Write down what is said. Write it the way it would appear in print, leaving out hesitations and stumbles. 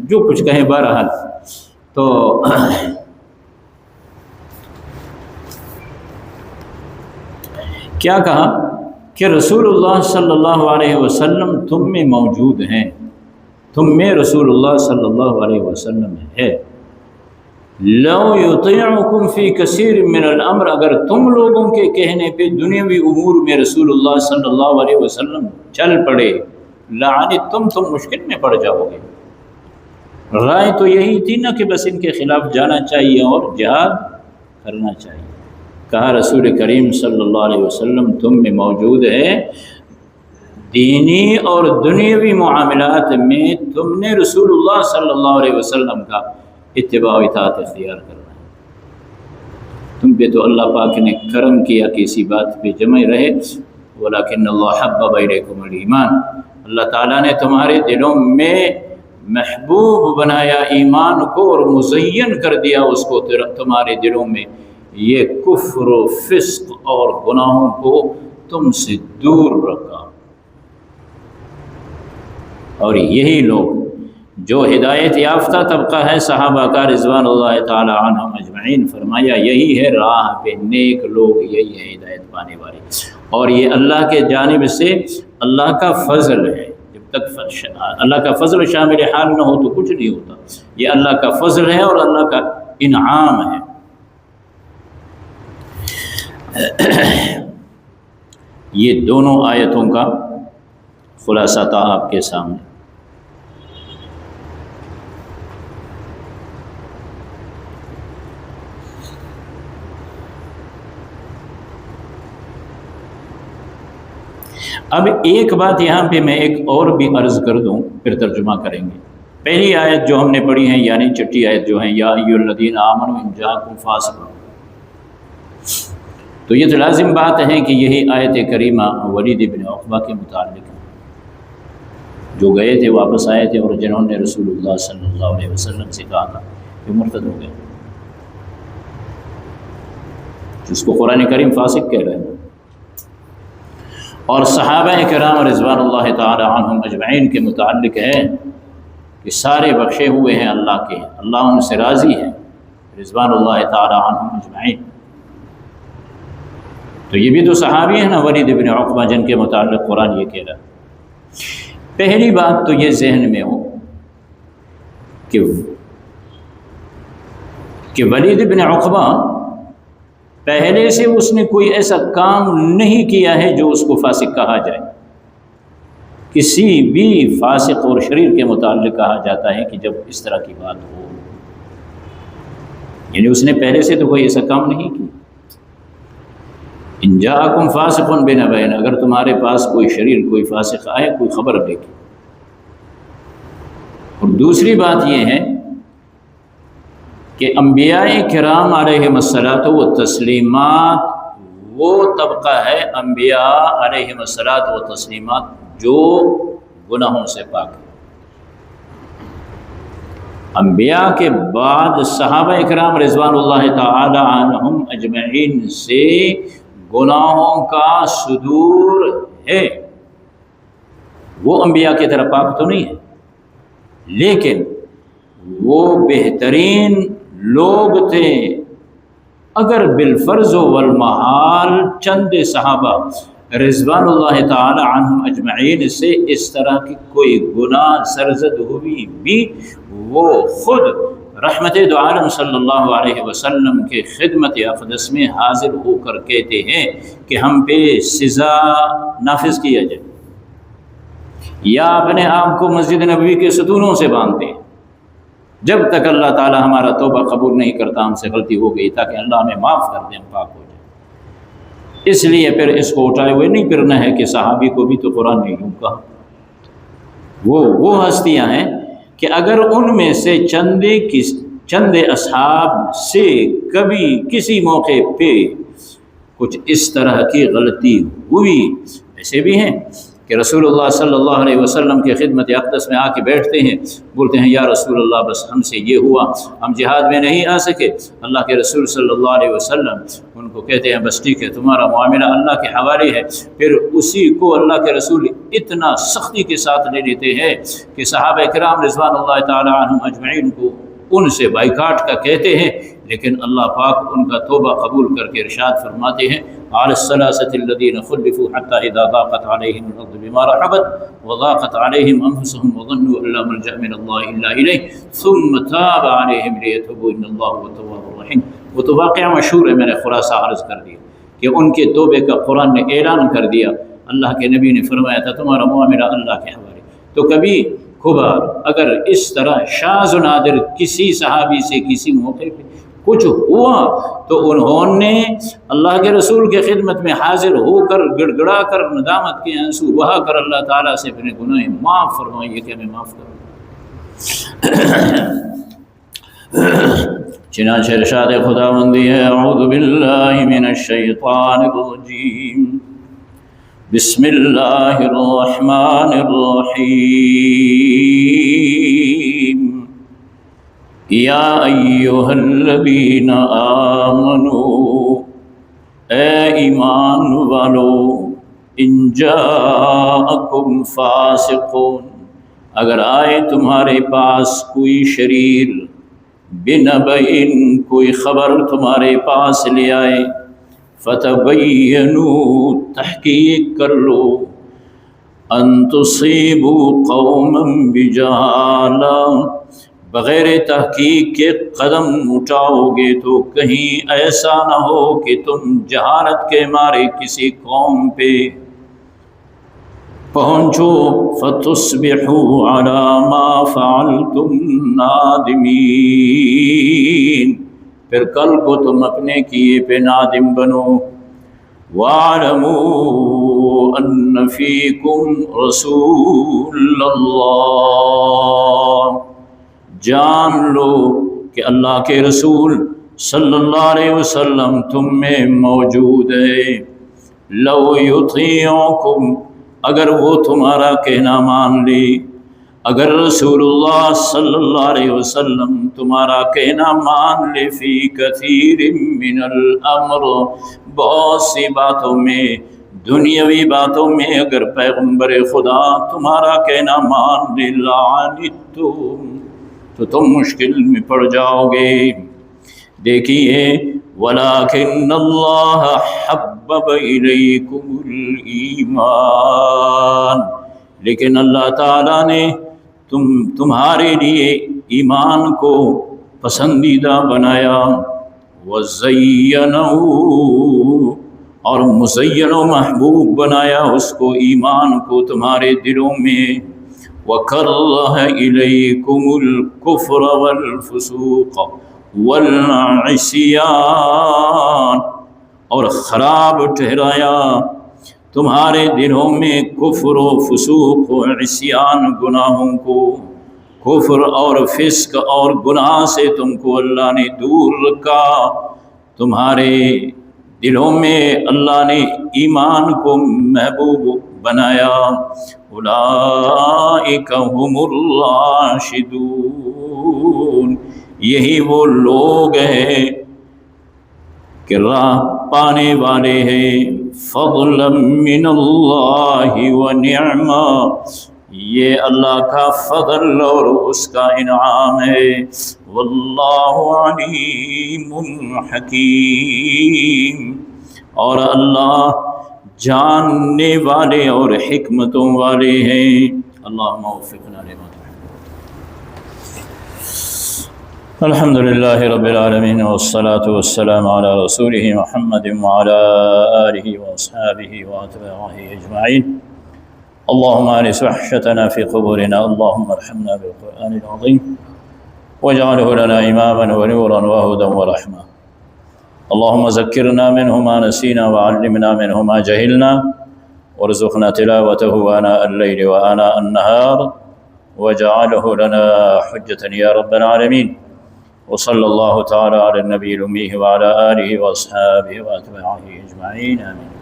جو کچھ کہیں بہرحال تو کیا کہا کہ رسول اللہ صلی اللہ علیہ وسلم تم میں موجود ہیں، تم میں رسول اللہ صلی اللہ علیہ وسلم ہے۔ لو یطیعکم فی کثیر من الامر، اگر تم لوگوں کے کہنے پہ دنیاوی امور میں رسول اللہ صلی اللہ علیہ وسلم چل پڑے، لعنتم، تم مشکل میں پڑ جاؤ گے۔ رائے تو یہی تھی نا کہ بس ان کے خلاف جانا چاہیے اور جہاد کرنا چاہیے۔ کہا رسول کریم صلی اللہ علیہ وسلم تم میں موجود ہے، دینی اور دنیاوی معاملات میں تم نے رسول اللہ صلی اللہ علیہ وسلم کا اتباع و اطاعت اختیار کرنا ہے۔ تم پہ تو اللہ پاک نے کرم کیا کہ اسی بات پہ جمع رہے، ولیکن اللہ حبب الیکم الایمان، اللہ تعالیٰ نے تمہارے دلوں میں محبوب بنایا ایمان کو اور مزین کر دیا اس کو تمہارے دلوں میں، یہ کفر و فسق اور گناہوں کو تم سے دور رکھا۔ اور یہی لوگ جو ہدایت یافتہ طبقہ ہے صحابہ کا رضوان اللہ تعالی عنہم اجمعین، فرمایا یہی ہے راہ پہ نیک لوگ، یہی ہے ہدایت پانے والے، اور یہ اللہ کے جانب سے اللہ کا فضل ہے۔ جب تک اللہ کا فضل شامل حال نہ ہو تو کچھ نہیں ہوتا، یہ اللہ کا فضل ہے اور اللہ کا انعام ہے۔ یہ دونوں آیتوں کا خلاصہ تھا آپ کے سامنے۔ اب ایک بات یہاں پہ میں ایک اور بھی عرض کر دوں، پھر ترجمہ کریں گے۔ پہلی آیت جو ہم نے پڑھی ہے، یعنی چھٹی آیت جو ہے یا ایھا الذین آمنوا ان جاءکم فاسق، تو یہ تو لازم بات ہے کہ یہی آیت کریمہ ولید بن عقبہ کے متعلق ہے، جو گئے تھے واپس آئے تھے اور جنہوں نے رسول اللہ صلی اللہ علیہ وسلم سے کہا تھا کہ مرتد ہو گئے، جس کو قرآن کریم فاسق کہہ رہے ہیں۔ اور صحابہ کرام رضوان اللہ تعالی عنہم اجمعین کے متعلق ہے کہ سارے بخشے ہوئے ہیں اللہ کے، اللہ ان سے راضی ہے، رضوان اللہ تعالی عنہم اجمعین۔ تو یہ بھی تو صحابی ہیں نا ولید بن عقبہ، جن کے متعلق قرآن یہ کہہ رہا ہے۔ پہلی بات تو یہ ذہن میں ہو کہ ولید بن عقبہ پہلے سے اس نے کوئی ایسا کام نہیں کیا ہے جو اس کو فاسق کہا جائے۔ کسی بھی فاسق اور شریر کے متعلق کہا جاتا ہے کہ جب اس طرح کی بات ہو، یعنی اس نے پہلے سے تو کوئی ایسا کام نہیں کیا۔ ان جاءکم فاسق بنبأ، اگر تمہارے پاس کوئی شریر، کوئی فاسق آئے، کوئی خبر لے کے۔ اور دوسری بات یہ ہے کہ انبیاء کرام علیہم الصلاۃ والتسلیمات وہ طبقہ ہے، انبیاء علیہم الصلاۃ والتسلیمات جو گناہوں سے پاک ہے۔ انبیاء کے بعد صحابہ کرام رضوان اللہ تعالی عنہم اجمعین سے گناہوں کا صدور ہے، وہ انبیاء کی طرح پاک تو نہیں ہے، لیکن وہ بہترین لوگ تھے۔ اگر بالفرض والمحال چند صحابہ رضوان اللہ تعالی عنہم اجمعین سے اس طرح کی کوئی گناہ سرزد ہوئی بھی، وہ خود رحمت دو عالم صلی اللہ علیہ وسلم کے خدمت اقدس میں حاضر ہو کر کہتے ہیں کہ ہم پہ سزا نافذ کیا جائے، یا اپنے آپ کو مسجد نبوی کے ستونوں سے باندھتے ہیں جب تک اللہ تعالی ہمارا توبہ قبول نہیں کرتا، ہم سے غلطی ہو گئی، تاکہ اللہ ہمیں معاف کر دے، ہم پاک ہو جائے۔ اس لیے پھر اس کو اٹھائے ہوئے نہیں پھرنا ہے کہ صحابی کو بھی تو قرآن نے یوں کہا۔ وہ ہستیاں ہیں کہ اگر ان میں سے چند اصحاب سے کبھی کسی موقع پہ کچھ اس طرح کی غلطی ہوئی، ایسے بھی ہیں کہ رسول اللہ صلی اللہ علیہ وسلم کی خدمت اقدس میں آ کے بیٹھتے ہیں، بولتے ہیں یا رسول اللہ بس ہم سے یہ ہوا، ہم جہاد میں نہیں آ سکے۔ اللہ کے رسول صلی اللہ علیہ وسلم ان کو کہتے ہیں بس ٹھیک ہے، تمہارا معاملہ اللہ کے حوالے ہے۔ پھر اسی کو اللہ کے رسول اتنا سختی کے ساتھ لے لیتے ہیں کہ صحابہ کرام رضوان اللہ تعالی عنہم اجمعین کو ان سے بائیکاٹ کا کہتے ہیں، لیکن اللہ پاک ان کا توبہ قبول کر کے ارشاد فرماتے ہیں علی الثلاثة الذین خلفوا حتی اذا ضاقت علیہم الارض بما رحبت وضاقت علیہم انفسهم وظنوا ان لا ملجأ من اللہ الا الیہ ثم تاب علیہم لیتوبوا ان اللہ هو التواب الرحیم۔ وہ تو واقعہ مشہور ہے، میں نے خلاصہ عرض کر دیا کہ ان کے توبے کا قرآن نے اعلان کر دیا، اللہ کے نبی نے فرمایا تھا تمہارا معاملہ اللہ کے حوالے۔ تو کبھی کبھار اگر اس طرح شاذ و نادر کسی صحابی سے کسی موقع پہ کچھ ہوا تو انہوں نے اللہ کے رسول کے خدمت میں حاضر ہو کر گڑ گڑا کر ندامت کے آنسو بہا کر اللہ تعالیٰ سے اپنے گناہ معاف فرمائیے کہ ہمیں معاف کرو۔ چنانچہ ارشاد خداوندی ہے اعوذ باللہ من الشیطان الرجیم بسم اللہ الرحمن الرحیم یا ایہا الذین آمنوا اے ایمان والو ان جاءکم فاسقون اگر آئے تمہارے پاس کوئی شریر بنبئن کوئی خبر تمہارے پاس لے آئے فتبینوا تحقیق کر لو ان تصیبوا قوما بجہالہ بغیر تحقیق کے قدم اٹھاؤ گے تو کہیں ایسا نہ ہو کہ تم جہالت کے مارے کسی قوم پہ پہنچو فتصبحوا علی ما فعلتم نادمین پھر کل کو تم اپنے کیے پہ نادم بنو۔ وَاعْلَمُوا أَنَّ فِيكُمْ رَسُولَ اللَّهِ جان لو کہ اللہ کے رسول صلی اللہ علیہ وسلم تم میں موجود ہے۔ لو یطیعکم اگر وہ تمہارا کہنا مان لے، اگر رسول اللہ صلی اللہ علیہ وسلم تمہارا کہنا مان لے فی کثیر من الامر بہت سی باتوں میں، دنیاوی باتوں میں اگر پیغمبر خدا تمہارا کہنا مان لے لعنتم تو تم مشکل میں پڑ جاؤ گے۔ دیکھیے وَلَٰكِنَّ اللَّهَ حَبَّبَ إِلَيْكُمُ الْإِيمَانَ لیکن اللہ تعالیٰ نے تمہارے لیے ایمان کو پسندیدہ بنایا، وَزَيَّنَهُ اور مزین و محبوب بنایا اس کو ایمان کو تمہارے دلوں میں، وَكَرَّهَ إِلَيْكُمُ الْكُفْرَ وَالْفُسُوقَ وَالْعِصْيَانَ اور خراب ٹھہرایا تمہارے دلوں میں کفر و فسوق و عصیان گناہوں کو، کفر اور فسق اور گناہ سے تم کو اللہ نے دور رکھا، تمہارے دلوں میں اللہ نے ایمان کو محبوب بنایا۔ اولئک هم الراشدون یہی وہ لوگ ہیں کہ راہ پانے والے ہیں، فضلا من اللہ ونعما یہ اللہ کا فضل اور اس کا انعام ہے، واللہ علیم حکیم اور اللہ جاننے والے اور حکمتوں والے ہیں۔ اللہم وفقنا لما تحب۔ الحمد للہ رب العالمین والصلاة والسلام علی رسولہ محمد وعلی آلہ واصحابہ واتباعہ اجمعین۔ اللہم آنس وحشتنا فی قبورنا، اللہم ارحمنا بالقرآن العظیم واجعلہ لنا اماما ونورا وہدا ورحمہ۔ اللہم ذکرنا منہ ما نسینا وعلمنا منہ ما جہلنا وارزقنا تلاوتہ آناء اللیل وآناء النہار واجعلہ لنا حجة یا رب العالمین۔ وصلی اللہ تعالی علی النبی الأمی وعلی آلہ واصحابہ واتباعہ اجمعین، آمین۔